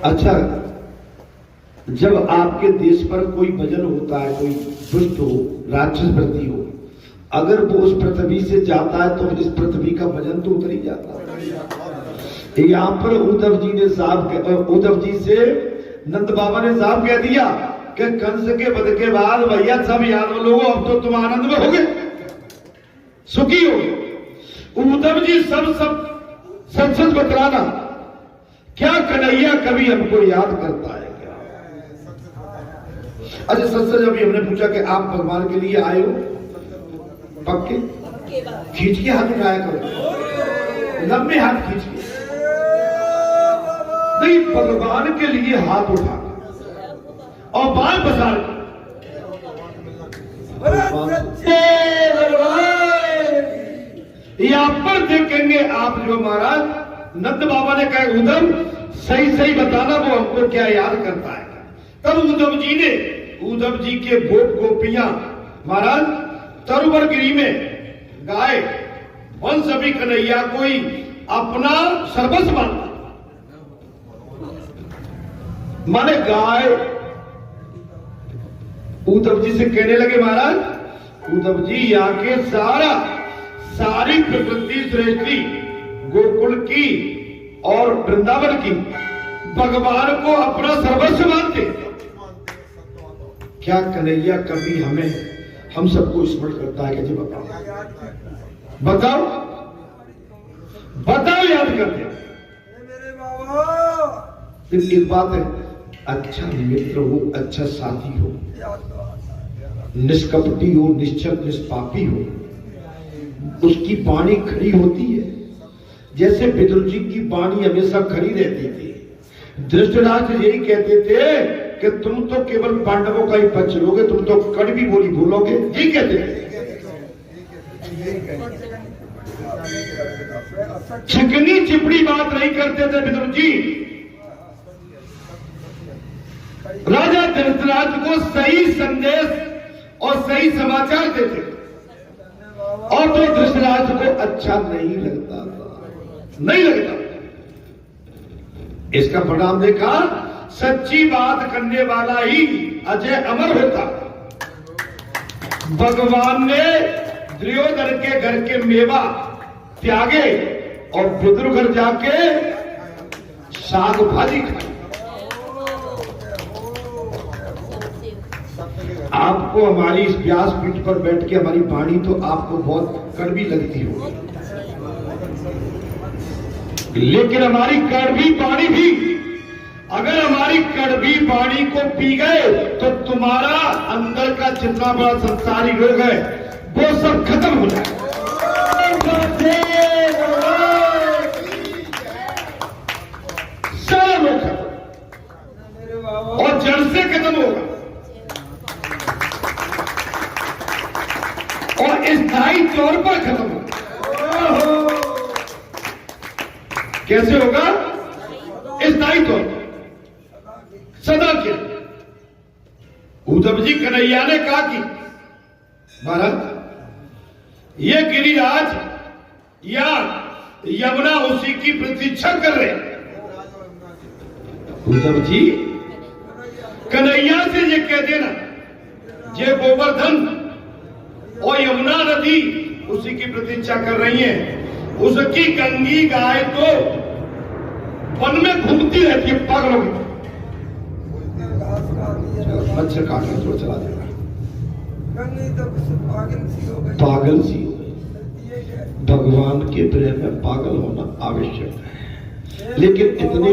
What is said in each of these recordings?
अच्छा, जब आपके देश पर कोई वजन होता है, कोई दुष्ट हो, राक्षस वृत्ति हो, अगर वो उस पृथ्वी से जाता है तो इस पृथ्वी का वजन तो उतर ही जाता है। यहाँ पर उद्धव जी से नंद बाबा ने साहब कह दिया कि कंस के वध के बाद भैया सब यादव लोगों अब तो तुम आनंद में होगे, सुखी हो। उद्धव जी सब सच बतलाना, क्या कन्हैया कभी हमको याद करता है क्या? अच्छा, सच अभी हमने पूछा कि आप भगवान के लिए आए हो, पक्के खींच के हाथ उठाया करो, लंबे हाथ खींच के नहीं, भगवान के लिए हाथ उठा और बाल पसार। यहां पर देखेंगे आप जो महाराज नंद बाबा ने कहा उद्धव सही बताना वो हमको क्या याद करता है। तब उद्धव जी के गोप गोपियां महाराज तरुवर गिरी में गाय वन सभी कन्हैया कोई अपना सर्वस्व मानता, माने गाय उद्धव जी से कहने लगे महाराज उद्धव जी यहाँ के सारी प्रकृति सृष्टि गोकुल की और वृंदावन की भगवान को अपना सर्वस्व मानते, क्या कन्हैया कभी हम सबको स्मरण करता है? जी बताओ याद करते हैं। एक बात है, अच्छा मित्र हो, अच्छा साथी हो, निष्कपटी हो, निश्चल निष्पापी हो, उसकी वाणी खड़ी होती है। जैसे विदुर जी की वाणी हमेशा खड़ी रहती थी। धृतराष्ट्र यही कहते थे कि तुम तो केवल पांडवों का ही पक्ष लोगे, तुम तो कड़वी बोली बोलोगे, यही कहते थे। चिकनी चिपड़ी बात नहीं करते थे विदुर जी। राजा धृतराष्ट्र को सही संदेश और सही समाचार देते, और तो धृतराष्ट्र को अच्छा नहीं लगता। इसका परिणाम देखा, सच्ची बात करने वाला ही अजय अमर होता। भगवान ने दुर्योधन के घर के मेवा त्यागे और विदुर घर जाके साग भाजी खाई। आपको हमारी इस व्यासपीठ पर बैठ के हमारी वाणी तो आपको बहुत कड़वी लगती होगी, लेकिन हमारी कड़वी वाणी भी, अगर हमारी कड़वी वाणी को पी गए तो तुम्हारा अंदर का जितना बड़ा संसारी रोग है वो सब खत्म हो जाए, सारा रोग और जड़ से खत्म होगा और स्थायी तौर पर खत्म होगा। कैसे होगा? स्थायी तौर पर, सदा के। उद्धव जी कन्हैया ने कहा कि महाराज ये गिरिराज या यमुना उसी की प्रतीक्षा कर रहे हैं। उद्धव जी कन्हैया से ये कह देना, ये गोवर्धन और यमुना नदी उसी की प्रतीक्षा कर रही है। उसकी गंगी गाय तो वन में घूमती रहती है, पागलों की मच्छर काटने छोड़ चला देगा, पागल सी हो गई। भगवान के प्रेम में पागल होना आवश्यक है, लेकिन इतने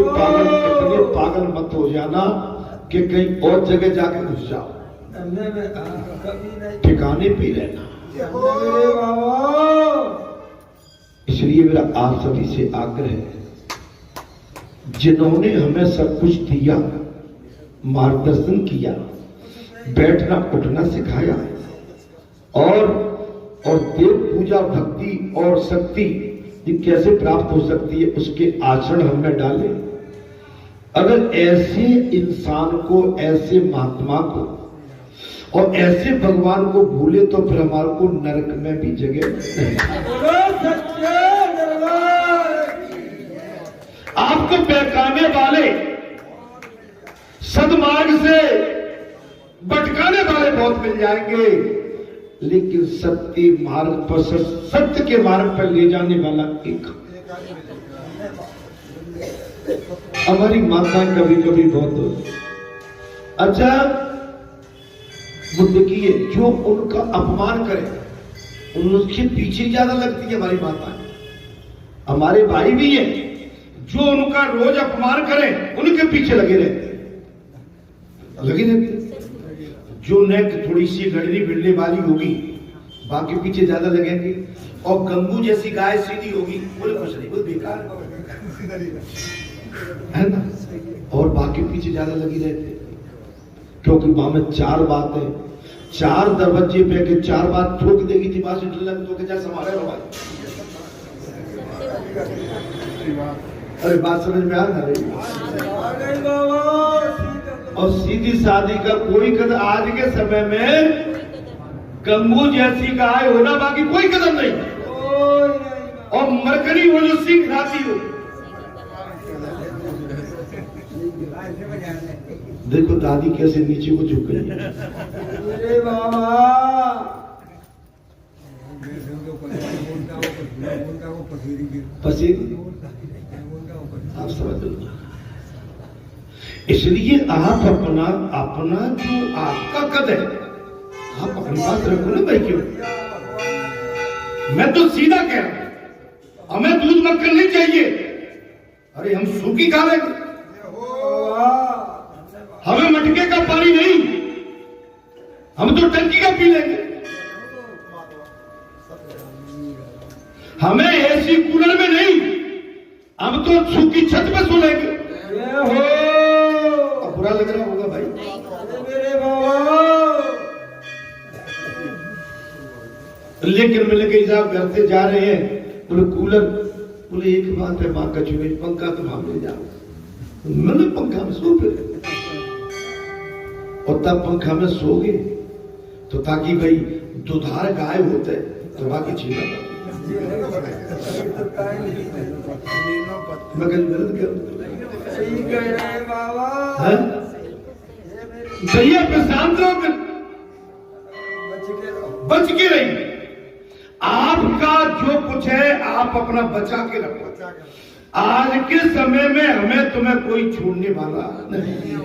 पागल मत हो जाना कि कहीं और जगह जाके घुस जाओ, ठिकाने पे रहना। इसलिए मेरा आप सभी से आग्रह है, जिन्होंने हमें सब कुछ दिया, मार्गदर्शन किया, बैठना उठना सिखाया और देव पूजा भक्ति और शक्ति ये कैसे प्राप्त हो सकती है उसके आचरण हमें डाले। अगर ऐसे इंसान को, ऐसे महात्मा को और ऐसे भगवान को भूले तो फिर हमारे को नरक में भी जगह नहीं। आप बहकाने वाले, सदमार्ग से भटकाने वाले बहुत मिल जाएंगे, लेकिन सत्य मार्ग पर, सत्य के मार्ग पर ले जाने वाला एक। हमारी माता कभी कभी बहुत अच्छा, वो देखिए जो उनका अपमान करे उनके पीछे ज्यादा लगती है हमारी माता। हमारे भाई भी है जो उनका रोज अपमान करें उनके पीछे लगे रहते, जो नेक थोड़ी सी लड़नी भिड़ने वाली होगी बाकी पीछे ज्यादा लगेंगे, और गंगू जैसी गाय सीधी होगी बोले कुछ नहीं, बोले बेकार है ना, और बाकी पीछे ज्यादा लगी रहते, क्योंकि वहां में चार बातें, चार दरवाजे पे के चार बात ठोक देगी थी, वहां से डर लग तो क्या संभाले हो भाई। अरे बात समझ में आ रही, और सीधी शादी का कोई कदम आज के समय में गंगू जैसी गाय होना बाकी कोई कदम नहीं, और मरकरी हो जो सिंह खाती हो। देखो दादी कैसे नीचे को झुक गई है। अरे बाबा पसीरी आप समझ लो, इसलिए आप अपना अपना जो आपका कद है आप अपने पास रखो ना भाई। क्यों मैं तो सीधा कह रहा हूं, हमें दूध मक्खन नहीं चाहिए, अरे हम सूखी खा लेंगे, हमें मटके का पानी नहीं, हम तो टंकी का पी लेंगे, हमें एसी कूलर में नहीं, हम तो सूखी छत पे सो लेंगे। बुरा लग रहा होगा भाई, मेरे बाबा। लेकिन मिल गई साहब घर से जा रहे हैं, बोले कूलर, बोले एक बात है माँ का चुने, पंखा तो हम ले जाओ, मैंने पंखा में सो फिर, और तब पंखा में सोगे तो ताकि भाई दुधार गाय होते तो बाकी चीज भैया प्रशांत लोग बच के रहिए, आपका जो कुछ है आप अपना बचा के रखो। आज के समय में हमें तुम्हें कोई छोड़ने वाला नहीं,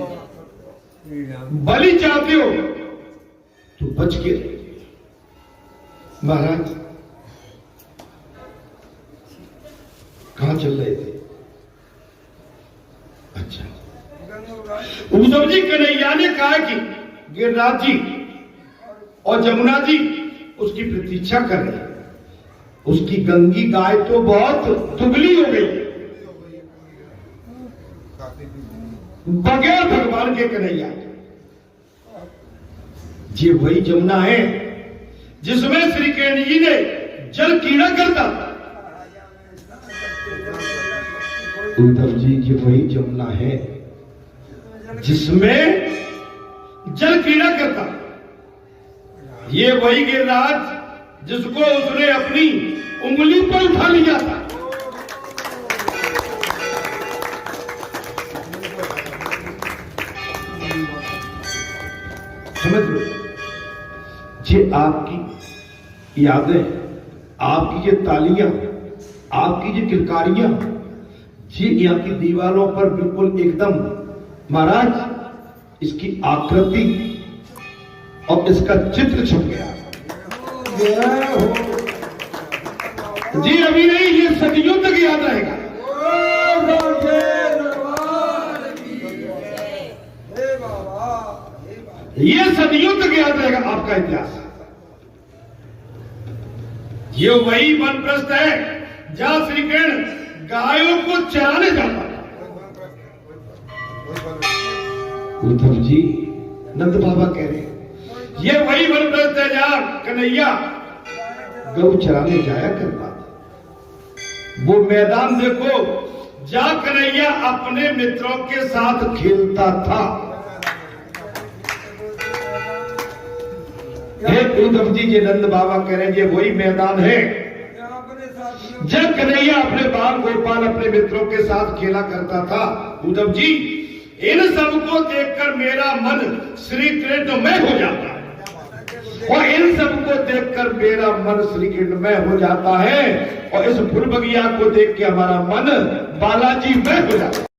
बलि चाहते हो तो बच के। महाराज कहां चल रहे थे? अच्छा, उद्धव जी कन्हैया ने कहा कि गिरिराज जी और जमुना जी उसकी प्रतीक्षा कर रहे, उसकी गंगी गाय तो बहुत दुबली हो गई, बगैर भगवान के कन्हैया। ये वही जमुना है जिसमें श्री कृष्ण जी ने जल कीड़ा करता था। उद्धव जी ये वही जमुना है जिसमें जल कीड़ा करता, ये वही गिरिराज जिसको उसने अपनी उंगली पर उठा लिया था। समझ लो, ये आपकी यादें, आपकी ये तालियां, आपकी ये किलकारियां, ये यहाँ की दीवारों पर बिल्कुल एकदम महाराज इसकी आकृति और इसका चित्र छप गया जी। अभी नहीं, ये सदियों तक याद रहेगा। ये सदियों तक याद रहेगा आपका इतिहास। ये वही वनप्रस्थ है जहां श्री कृष्ण गायों को चराने जाता था। उद्धव जी नंद बाबा कह रहे हैं ये वही वनप्रस्थ है जहां कन्हैया गौ चराने जाया करता था। वो मैदान देखो जहां कन्हैया अपने मित्रों के साथ खेलता था। उद्धव जी ये नंद बाबा कह रहे हैं ये वही मैदान है जब कन्हैया अपने बाल गोपाल अपने मित्रों के साथ खेला करता था, उद्धव जी, इन सबको देखकर मेरा मन श्री कृष्णमय हो जाता है, और इन सबको देखकर मेरा मन श्री कृष्णमय हो जाता है, और इस फूल बगिया को देख के हमारा मन बालाजी मय हो जाता है।